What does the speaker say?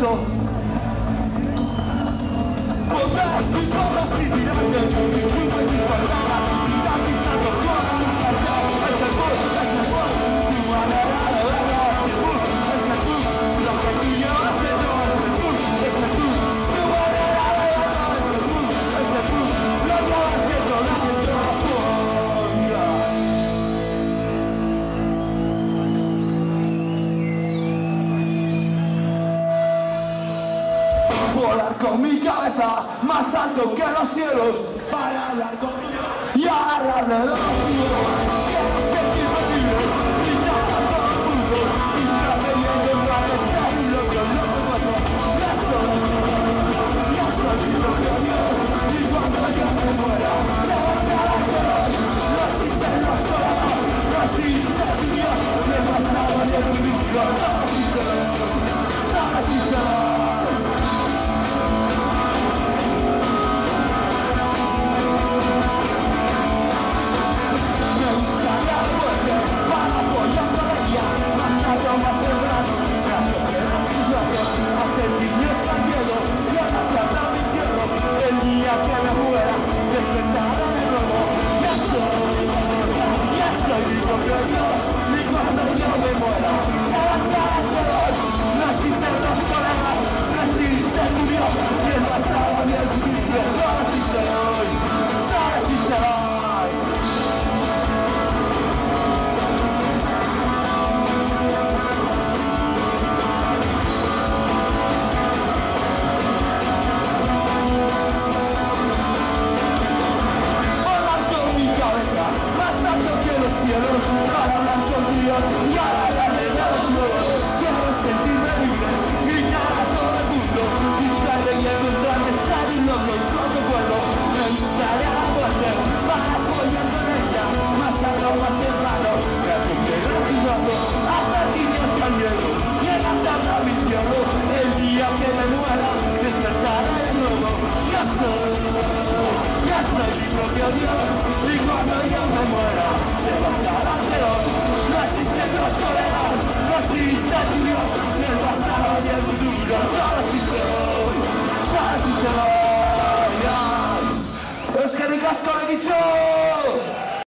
alto. Volver mis ojos y tirantes, mi chumbo y mis bandanas, pisando con mi cartel. Es el bus, tu manera de verlo. Es el bus, lo que tú llevas dentro. Es el bus, tu manera de verlo. Es el bus, lo que vas dentro de nuestra boca. Volar con mi cabeza más alto que los cielos para hablar conmigo y agarrarle los cielos.